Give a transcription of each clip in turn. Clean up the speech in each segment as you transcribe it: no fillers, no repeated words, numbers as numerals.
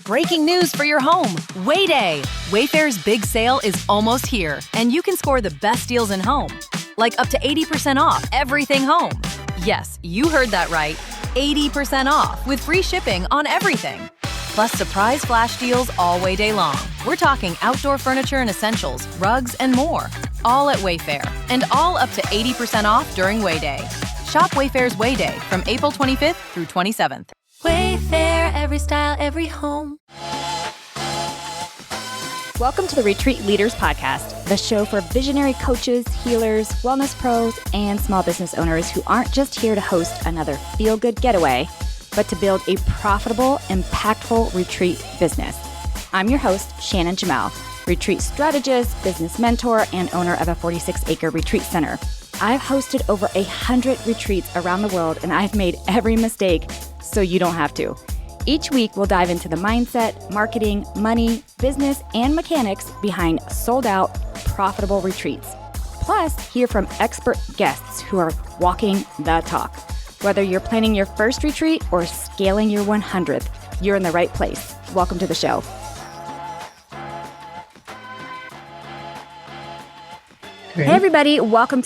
breaking news for your home. Wayday! Wayfair's big sale is almost here, and you can score the best deals in home. Like up to 80% off everything home. Yes, you heard that right. 80% off with free shipping on everything. Plus surprise flash deals all Wayday long. We're talking outdoor furniture and essentials, rugs, and more. All at Wayfair, and all up to 80% off during Wayday. Shop Wayfair's Wayday from April 25th through 27th. Wayfair, every style, every home. Welcome to the Retreat Leaders Podcast, the show for visionary coaches, healers, wellness pros, and small business owners who aren't just here to host another feel-good getaway, but to build a profitable, impactful retreat business. I'm your host, Shannon Jamail, retreat strategist, business mentor, and owner of a 46-acre retreat center. I've hosted over 100 retreats around the world, and I've made every mistake so you don't have to. Each week, we'll dive into the mindset, marketing, money, business, and mechanics behind sold-out, profitable retreats. Plus, hear from expert guests who are walking the talk. Whether you're planning your first retreat or scaling your 100th, you're in the right place. Welcome to the show. Hey, everybody. Welcome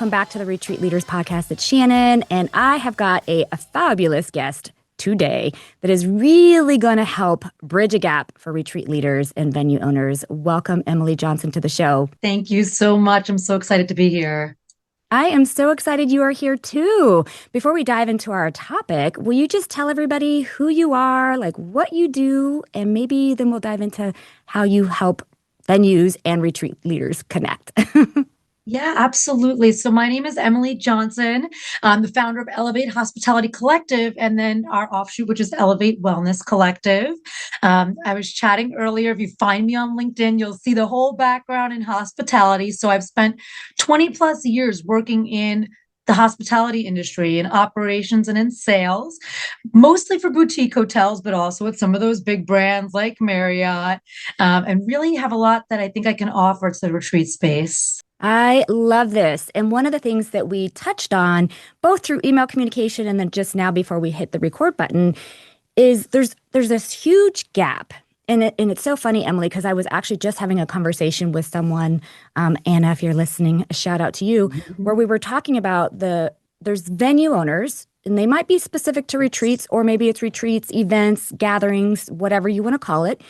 back to the Retreat Leaders Podcast. It's Shannon, and I have got a fabulous guest today that is really going to help bridge a gap for retreat leaders and venue owners. Welcome, Emily Johnson, to the show. Thank you so much. I'm so excited to be here. I am so excited you are here too. Before we dive into our topic, will you just tell everybody who you are, like what you do, and maybe then we'll dive into how you help venues and retreat leaders connect. Yeah, absolutely. So my name is Emily Johnson. I'm the founder of Elevate Hospitality Collective, and then our offshoot, which is Elevate Wellness Collective. I was chatting earlier. If you find me on LinkedIn, you'll see the whole background in hospitality. So I've spent 20 plus years working in the hospitality industry, in operations and in sales, mostly for boutique hotels, but also with some of those big brands like Marriott, and really have a lot that I think I can offer to the retreat space. I love this. And one of the things that we touched on, both through email communication and then just now before we hit the record button, is there's this huge gap. And it's so funny, Emily, because I was actually just having a conversation with someone, Anna, if you're listening, a shout out to you, where we were talking about there's venue owners, and they might be specific to retreats, or maybe it's retreats, events, gatherings, whatever you want to call it.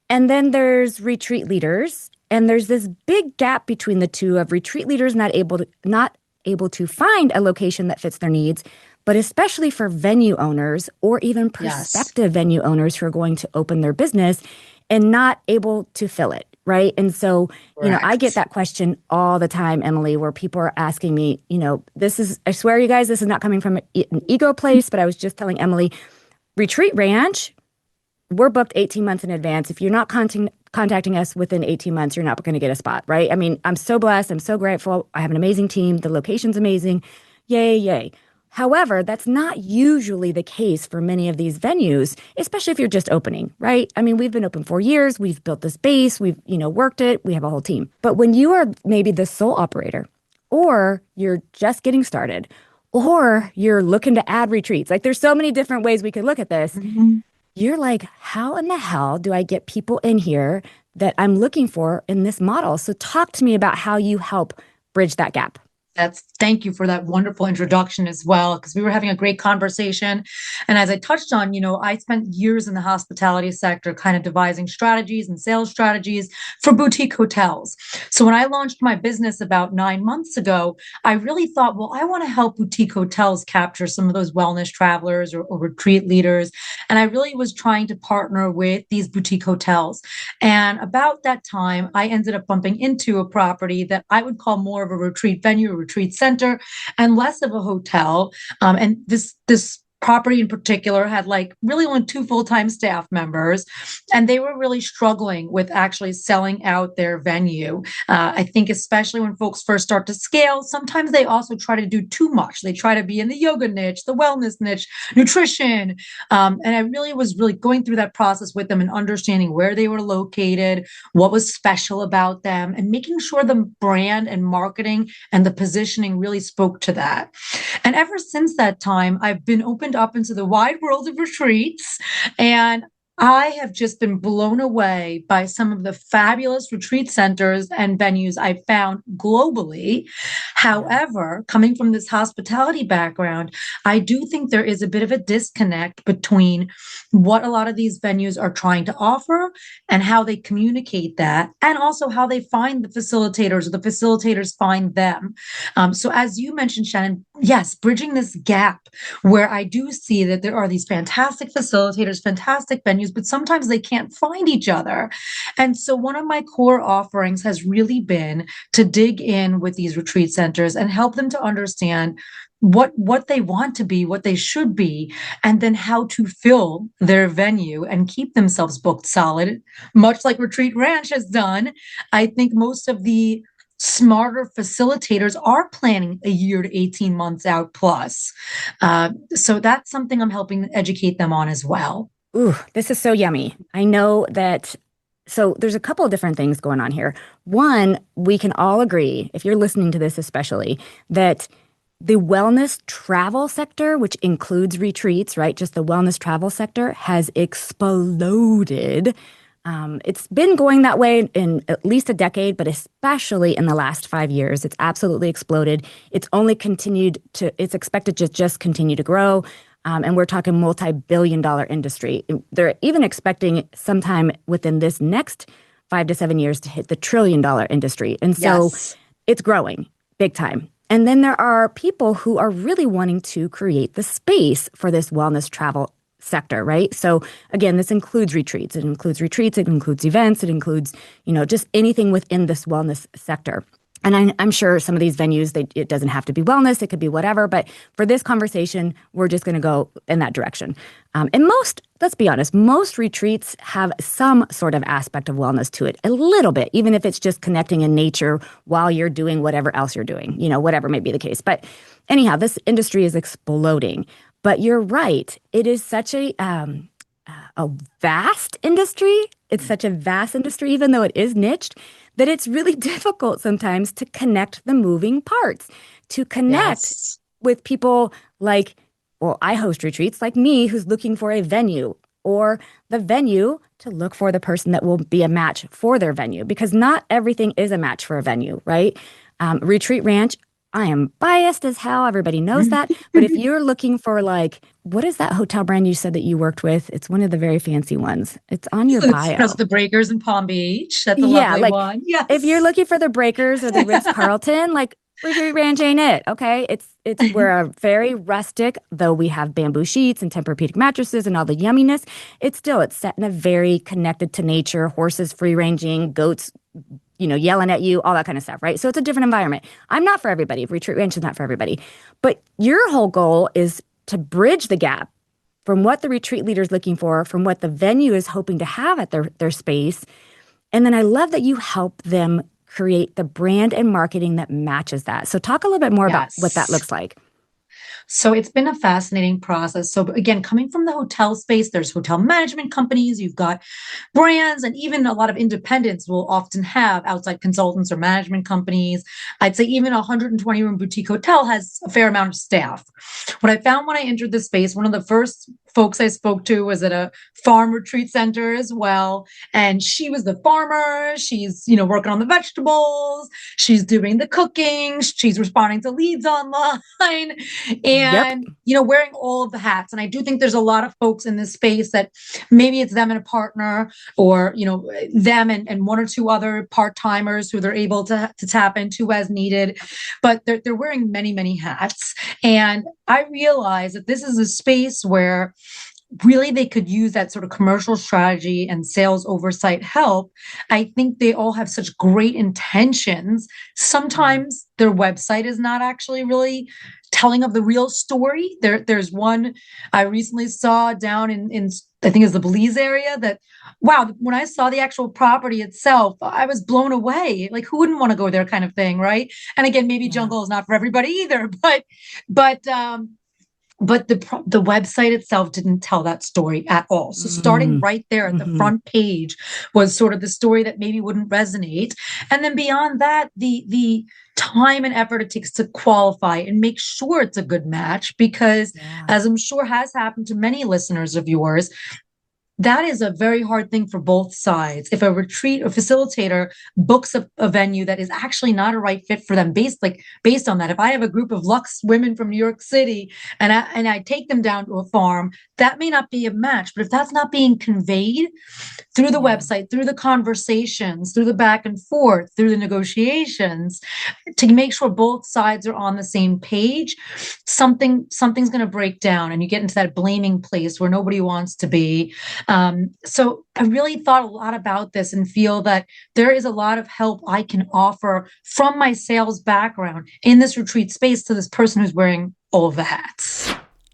And then there's retreat leaders. And there's this big gap between the two of retreat leaders not able to find a location that fits their needs, but especially for venue owners or even prospective venue owners who are going to open their business and not able to fill it, right? And so, I get that question all the time, Emily, where people are asking me, I swear you guys, this is not coming from an ego place, but I was just telling Emily, Retreat Ranch, we're booked 18 months in advance. If you're not contacting us within 18 months, you're not going to get a spot, right? I mean, I'm so blessed. I'm so grateful. I have an amazing team. The location's amazing. Yay, yay. However, that's not usually the case for many of these venues, especially if you're just opening, right? I mean, we've been open 4 years. We've built this base. We've, worked it. We have a whole team. But when you are maybe the sole operator, or you're just getting started, or you're looking to add retreats, like there's so many different ways we could look at this. You're like, how in the hell do I get people in here that I'm looking for in this model? So talk to me about how you help bridge that gap. Thank you for that wonderful introduction as well, because we were having a great conversation. And as I touched on, I spent years in the hospitality sector, kind of devising strategies and sales strategies for boutique hotels. So when I launched my business about 9 months ago, I really thought, well, I want to help boutique hotels capture some of those wellness travelers or retreat leaders. And I really was trying to partner with these boutique hotels. And about that time, I ended up bumping into a property that I would call more of a retreat venue, retreat center, and less of a hotel. And this property in particular had really only 2 full-time staff members, and they were really struggling with actually selling out their venue. I think especially when folks first start to scale, sometimes they also try to do too much. They try to be in the yoga niche, the wellness niche, nutrition. And I was going through that process with them and understanding where they were located, what was special about them, and making sure the brand and marketing and the positioning really spoke to that. And ever since that time, I've been opened up into the wide world of retreats, and I have just been blown away by some of the fabulous retreat centers and venues I've found globally. However, coming from this hospitality background, I do think there is a bit of a disconnect between what a lot of these venues are trying to offer and how they communicate that, and also how they find the facilitators or the facilitators find them. So, as you mentioned, Shannon, yes, bridging this gap where I do see that there are these fantastic facilitators, fantastic venues, but sometimes they can't find each other. And so one of my core offerings has really been to dig in with these retreat centers and help them to understand what they want to be, what they should be, and then how to fill their venue and keep themselves booked solid, much like Retreat Ranch has done. I think most of the smarter facilitators are planning a year to 18 months out plus. So that's something I'm helping educate them on as well. Ooh, this is so yummy. I know that. So there's a couple of different things going on here. One, we can all agree, if you're listening to this especially, that the wellness travel sector, which includes retreats, right? Just the wellness travel sector has exploded. It's been going that way in at least a decade, but especially in the last 5 years, it's absolutely exploded. It's only continued to, it's expected to just continue to grow. And we're talking multi-billion-dollar industry. They're even expecting sometime within this next 5 to 7 years to hit the trillion-dollar industry. And so Yes. it's growing big time. And then there are people who are really wanting to create the space for this wellness travel sector, right? So again, this includes retreats. It includes retreats. It includes events. It includes, just anything within this wellness sector. And I'm sure some of these venues, it doesn't have to be wellness. It could be whatever. But for this conversation, we're just going to go in that direction. And let's be honest, most retreats have some sort of aspect of wellness to it, a little bit, even if it's just connecting in nature while you're doing whatever else you're doing, whatever may be the case. But anyhow, this industry is exploding. But you're right. It is such a vast industry. It's such a vast industry, even though it is niched, that it's really difficult sometimes to connect the moving parts, to connect Yes. with people like, well, I host retreats like me who's looking for a venue, or the venue to look for the person that will be a match for their venue, because not everything is a match for a venue, right? Retreat Ranch, I am biased as hell. Everybody knows that. But if you're looking for what is that hotel brand you said that you worked with? It's one of the very fancy ones. It's on your bio. That's the Breakers in Palm Beach. That's a Yeah, lovely one. Yes. if you're looking for the Breakers or the Ritz-Carlton, Retreat Ranch ain't it, okay? We're a very rustic, though we have bamboo sheets and Tempur-Pedic mattresses and all the yumminess. It's set in a very connected to nature, horses free ranging, goats yelling at you, all that kind of stuff, right? So it's a different environment. I'm not for everybody. Retreat Ranch is not for everybody. But your whole goal is to bridge the gap from what the retreat leader is looking for, from what the venue is hoping to have at their space. And then I love that you help them create the brand and marketing that matches that. So talk a little bit more about what that looks like. So it's been a fascinating process. So again, coming from the hotel space, there's hotel management companies, you've got brands, and even a lot of independents will often have outside consultants or management companies. I'd say even a 120-room boutique hotel has a fair amount of staff. What I found when I entered the space, one of the first folks I spoke to was at a farm retreat center as well. And she was the farmer. She's, working on the vegetables. She's doing the cooking. She's responding to leads online. And, wearing all of the hats. And I do think there's a lot of folks in this space that maybe it's them and a partner, or, them and one or two other part-timers who they're able to tap into as needed. But they're wearing many, many hats. And I realize that this is a space where really they could use that sort of commercial strategy and sales oversight help. I think they all have such great intentions. Sometimes their website is not actually really telling of the real story. There's one I recently saw down in I think it's the Belize area that, wow, when I saw the actual property itself, I was blown away. Like, who wouldn't want to go there, kind of thing, right? And again, maybe jungle is not for everybody either, but the website itself didn't tell that story at all. So starting right there at the front page was sort of the story that maybe wouldn't resonate. And then beyond that, the time and effort it takes to qualify and make sure it's a good match, because as I'm sure has happened to many listeners of yours, that is a very hard thing for both sides. If a retreat or facilitator books a venue that is actually not a right fit for them based on that. If I have a group of Lux women from New York City and I take them down to a farm, that may not be a match. But if that's not being conveyed through the website, through the conversations, through the back and forth, through the negotiations, to make sure both sides are on the same page, something's going to break down, and you get into that blaming place where nobody wants to be. So I really thought a lot about this and feel that there is a lot of help I can offer from my sales background in this retreat space to this person who's wearing all of the hats.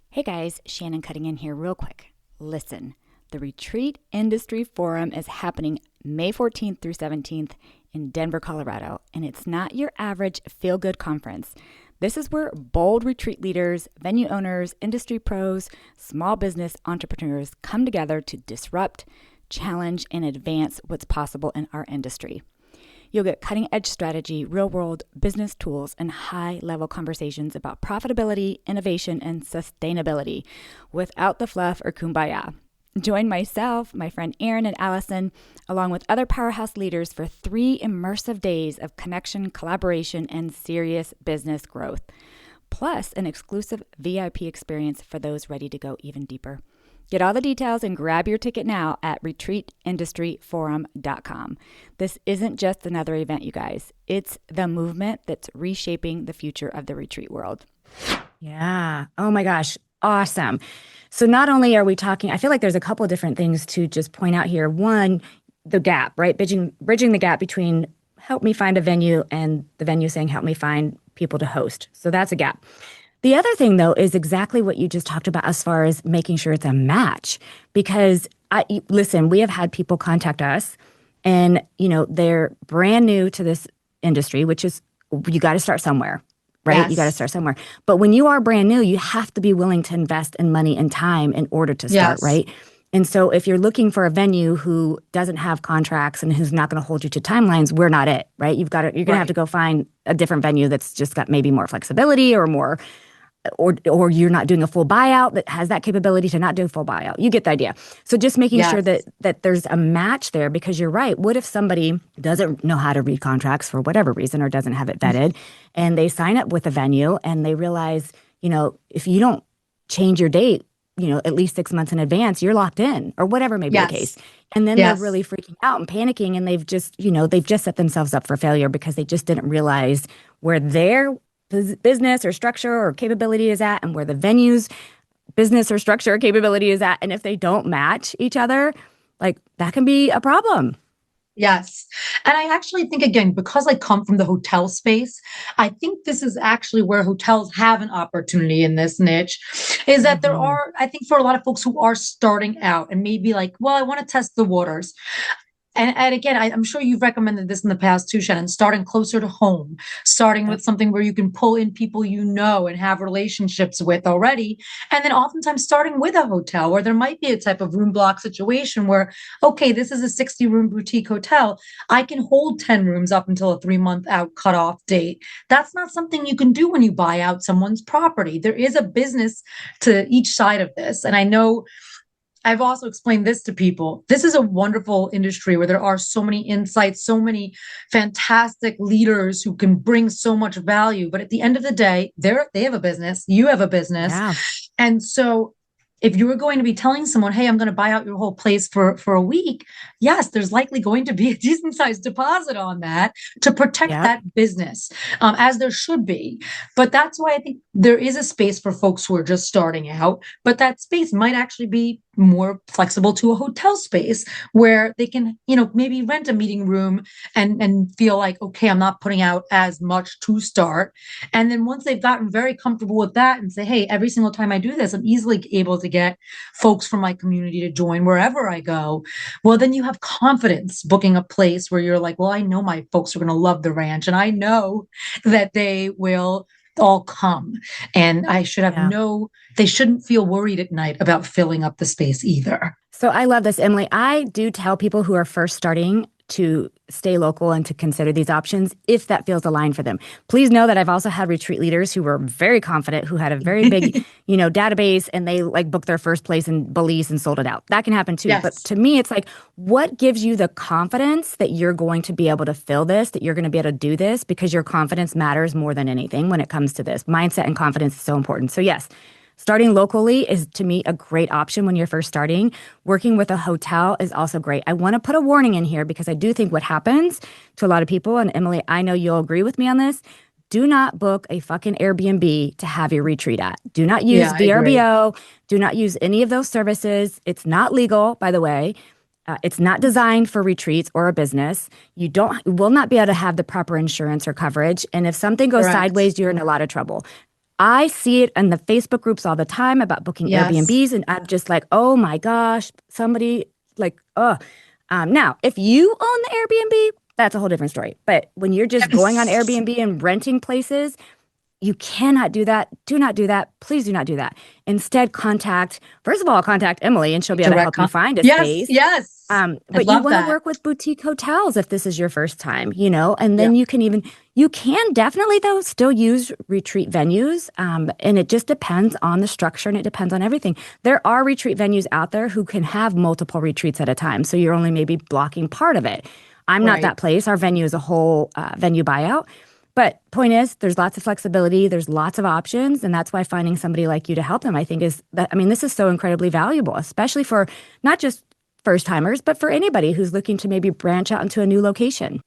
Hey guys, Shannon cutting in here real quick. Listen, the Retreat Industry Forum is happening May 14th through 17th in Denver, Colorado, and it's not your average feel-good conference. This is where bold retreat leaders, venue owners, industry pros, small business entrepreneurs come together to disrupt, challenge, and advance what's possible in our industry. You'll get cutting-edge strategy, real-world business tools, and high-level conversations about profitability, innovation, and sustainability without the fluff or kumbaya. Join myself, my friend Erin and Allison, along with other powerhouse leaders for 3 immersive days of connection, collaboration, and serious business growth, plus an exclusive VIP experience for those ready to go even deeper. Get all the details and grab your ticket now at retreatindustryforum.com. This isn't just another event, you guys. It's the movement that's reshaping the future of the retreat world. Yeah. Oh my gosh. Awesome. So not only are we talking, I feel like there's a couple of different things to just point out here. One, the gap, right? Bridging the gap between help me find a venue and the venue saying help me find people to host. So that's a gap. The other thing, though, is exactly what you just talked about as far as making sure it's a match. Because, listen, we have had people contact us and, they're brand new to this industry, which is, you got to start somewhere, right? Yes. You got to start somewhere. But when you are brand new, you have to be willing to invest in money and time in order to start, Yes. right? And so if you're looking for a venue who doesn't have contracts and who's not going to hold you to timelines, we're not it, right? You're going to have to go find a different venue that's just got maybe more flexibility or more, or you're not doing a full buyout that has that capability to not do a full buyout. You get the idea. So just making sure that there's a match there, because you're right. What if somebody doesn't know how to read contracts for whatever reason or doesn't have it vetted, and they sign up with a venue and they realize, if you don't change your date, at least 6 months in advance, you're locked in, or whatever may be the case. And then they're really freaking out and panicking, and they've just set themselves up for failure because they just didn't realize where their business or structure or capability is at and where the venue's business or structure or capability is at. And if they don't match each other, like, that can be a problem. Yes. And I actually think, again, because I come from the hotel space, I think this is actually where hotels have an opportunity in this niche, is that there are, I think for a lot of folks who are starting out and maybe like, well, I want to test the waters. And again, I'm sure you've recommended this in the past too, Shannon, starting closer to home, starting with something where you can pull in people and have relationships with already. And then oftentimes starting with a hotel where there might be a type of room block situation where, okay, this is a 60-room boutique hotel. I can hold 10 rooms up until a 3-month out cutoff date. That's not something you can do when you buy out someone's property. There is a business to each side of this. And I know I've also explained this to people. This is a wonderful industry where there are so many insights, so many fantastic leaders who can bring so much value. But at the end of the day, they have a business, you have a business. Yeah. And so if you were going to be telling someone, hey, I'm going to buy out your whole place for a week, yes, there's likely going to be a decent sized deposit on that to protect that business, as there should be. But that's why I think there is a space for folks who are just starting out, but that space might actually be more flexible to a hotel space where they can, maybe rent a meeting room and feel like, okay, I'm not putting out as much to start. And then once they've gotten very comfortable with that and say, hey, every single time I do this, I'm easily able to get folks from my community to join wherever I go. Well, then you have confidence booking a place where you're like, well, I know my folks are going to love the ranch and I know that they will all come, and I should have they shouldn't feel worried at night about filling up the space either. So I love this, Emily. I do tell people who are first starting to stay local and to consider these options if that feels aligned for them. Please know that I've also had retreat leaders who were very confident, who had a very big, database, and they like booked their first place in Belize and sold it out. That can happen too. Yes. But to me, it's like, what gives you the confidence that you're going to be able to fill this, that you're going to be able to do this? Because your confidence matters more than anything when it comes to this. Mindset and confidence is so important. So yes, starting locally is, to me, a great option when you're first starting. Working with a hotel is also great. I want to put a warning in here because I do think what happens to a lot of people, and Emily, I know you'll agree with me on this, do not book a fucking Airbnb to have your retreat at. Do not use VRBO. Do not use any of those services. It's not legal, by the way. It's not designed for retreats or a business. You will not be able to have the proper insurance or coverage. And if something goes sideways, you're in a lot of trouble. I see it in the Facebook groups all the time about booking Airbnbs, and I'm just like, oh my gosh, somebody like, now, if you own the Airbnb, that's a whole different story. But when you're just going on Airbnb and renting places, you cannot do that. Do not do that. Please do not do that. Instead, first of all, contact Emily, and she'll be able to help you find a space. Yes. But you want to work with boutique hotels if this is your first time, and then you can definitely, though, still use retreat venues. And it just depends on the structure, and it depends on everything. There are retreat venues out there who can have multiple retreats at a time. So you're only maybe blocking part of it. I'm not that place. Our venue is a whole venue buyout. But point is, there's lots of flexibility, there's lots of options, and that's why finding somebody like you to help them, I think this is so incredibly valuable, especially for not just first-timers, but for anybody who's looking to maybe branch out into a new location.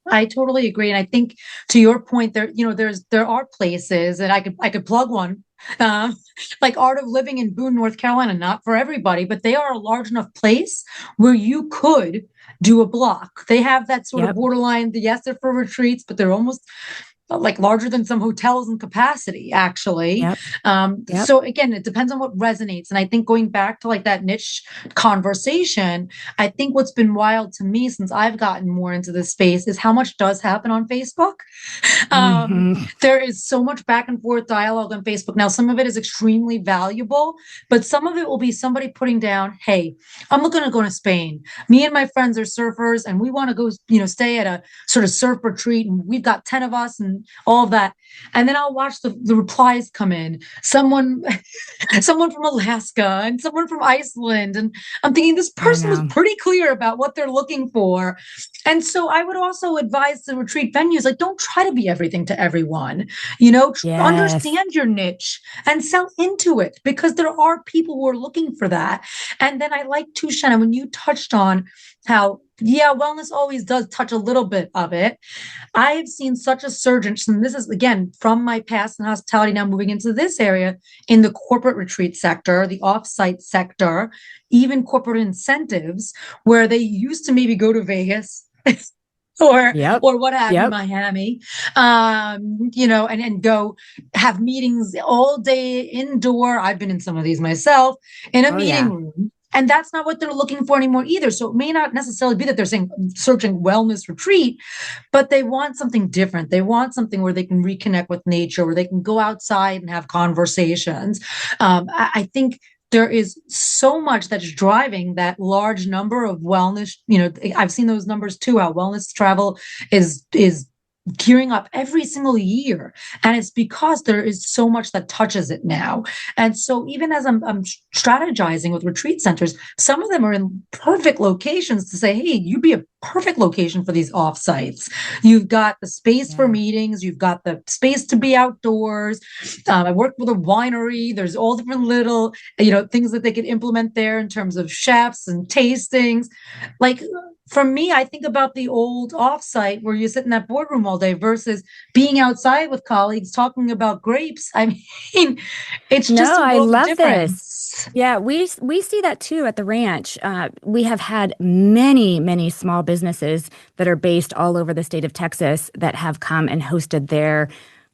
I totally agree. And I think to your point, there are places, and I could plug one, like Art of Living in Boone, North Carolina, not for everybody, but they are a large enough place where you could do a block. They have that sort of borderline, yes, they're for retreats, but they're almost like larger than some hotels in capacity, actually. So again, it depends on what resonates. And I think going back to like that niche conversation, I think what's been wild to me since I've gotten more into this space is how much does happen on Facebook. There is so much back and forth dialogue on Facebook. Now, some of it is extremely valuable, but some of it will be somebody putting down, hey, I'm looking to go to Spain. Me and my friends are surfers and we want to go, stay at a sort of surf retreat. And we've got 10 of us and all of that. And then I'll watch the replies come in. Someone from Alaska and someone from Iceland. And I'm thinking this person was pretty clear about what they're looking for. And so I would also advise the retreat venues, like, don't try to be everything to everyone, understand your niche and sell into it because there are people who are looking for that. And then I like too, Shannon, when you touched on how, wellness always does touch a little bit of it. I have seen such a surge, and this is, again, from my past in hospitality, now moving into this area, in the corporate retreat sector, the offsite sector, even corporate incentives, where they used to maybe go to Vegas or what have you, Miami, and go have meetings all day indoor. I've been in some of these myself, in a meeting room. And that's not what they're looking for anymore either. So it may not necessarily be that they're searching wellness retreat, but they want something different. They want something where they can reconnect with nature, where they can go outside and have conversations. I think there is so much that's driving that large number of wellness. I've seen those numbers too, how wellness travel is gearing up every single year. And it's because there is so much that touches it now. And so even as I'm strategizing with retreat centers, some of them are in perfect locations to say, hey, you'd be a perfect location for these offsites. You've got the space for meetings. You've got the space to be outdoors. I work with a winery. There's all different little, things that they could implement there in terms of chefs and tastings. Like, for me, I think about the old offsite where you sit in that boardroom all day versus being outside with colleagues talking about grapes. I mean, it's just I love difference. This. Yeah, we see that too at the ranch. We have had many, many small businesses that are based all over the state of Texas that have come and hosted their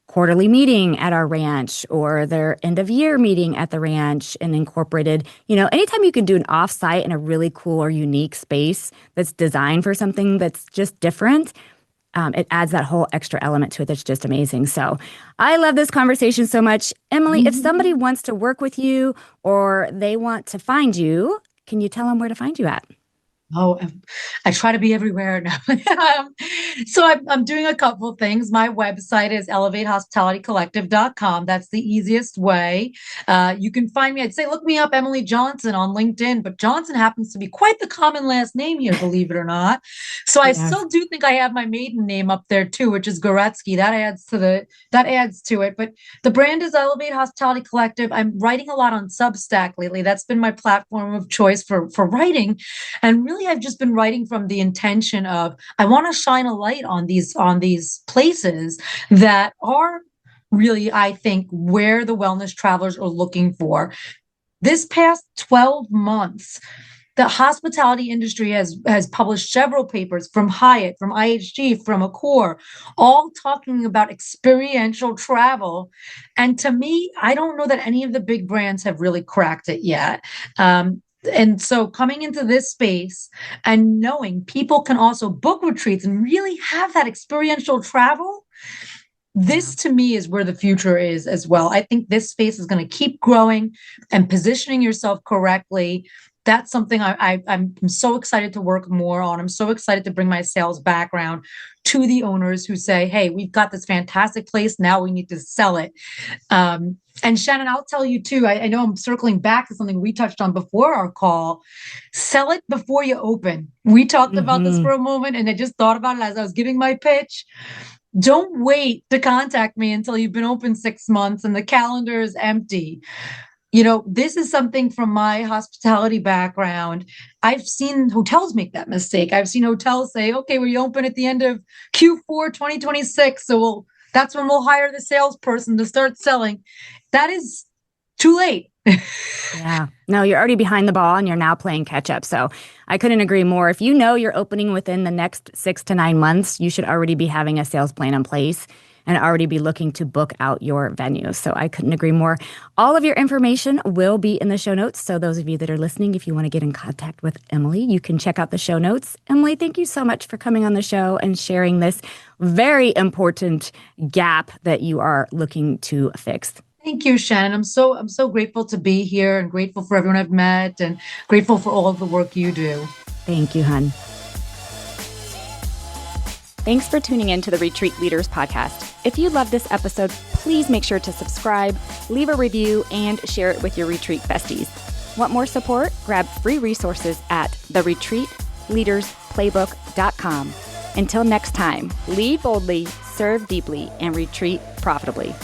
quarterly meeting at our ranch or their end of year meeting at the ranch and incorporated, anytime you can do an offsite in a really cool or unique space that's designed for something that's just different, it adds that whole extra element to it that's just amazing. So I love this conversation so much. Emily, if somebody wants to work with you or they want to find you, can you tell them where to find you at? Oh, I try to be everywhere now. So I'm doing a couple of things. My website is elevatehospitalitycollective.com. That's the easiest way. You can find me. I'd say look me up, Emily Johnson, on LinkedIn, but Johnson happens to be quite the common last name here, believe it or not. So I still do think I have my maiden name up there too, which is Goretzky. That adds to it. But the brand is Elevate Hospitality Collective. I'm writing a lot on Substack lately. That's been my platform of choice for writing. And really, I've just been writing from the intention of I want to shine a light on these places that are really, I think, where the wellness travelers are looking for. This past 12 months, the hospitality industry has published several papers from Hyatt, from IHG, from Accor, all talking about experiential travel. And to me, I don't know that any of the big brands have really cracked it yet. And so coming into this space and knowing people can also book retreats and really have that experiential travel, this to me is where the future is as well. I think this space is going to keep growing and positioning yourself correctly. That's something I'm so excited to work more on. I'm so excited to bring my sales background to the owners who say, hey, we've got this fantastic place. Now we need to sell it. And Shannon, I'll tell you too, I know I'm circling back to something we touched on before our call. Sell it before you open. We talked about this for a moment, and I just thought about it as I was giving my pitch. Don't wait to contact me until you've been open 6 months and the calendar is empty. This is something from my hospitality background. I've seen hotels make that mistake. I've seen hotels say, okay, we open at the end of Q4 2026. So that's when we'll hire the salesperson to start selling. That is too late. Yeah. No, you're already behind the ball and you're now playing catch up. So I couldn't agree more. If you know you're opening within the next 6 to 9 months, you should already be having a sales plan in place and already be looking to book out your venue. So I couldn't agree more. All of your information will be in the show notes. So those of you that are listening, if you want to get in contact with Emily, you can check out the show notes. Emily, thank you so much for coming on the show and sharing this very important gap that you are looking to fix. Thank you, Shannon. I'm so grateful to be here and grateful for everyone I've met and grateful for all of the work you do. Thank you, hon. Thanks for tuning in to the Retreat Leaders Podcast. If you love this episode, please make sure to subscribe, leave a review, and share it with your retreat besties. Want more support? Grab free resources at theretreatleadersplaybook.com. Until next time, lead boldly, serve deeply, and retreat profitably.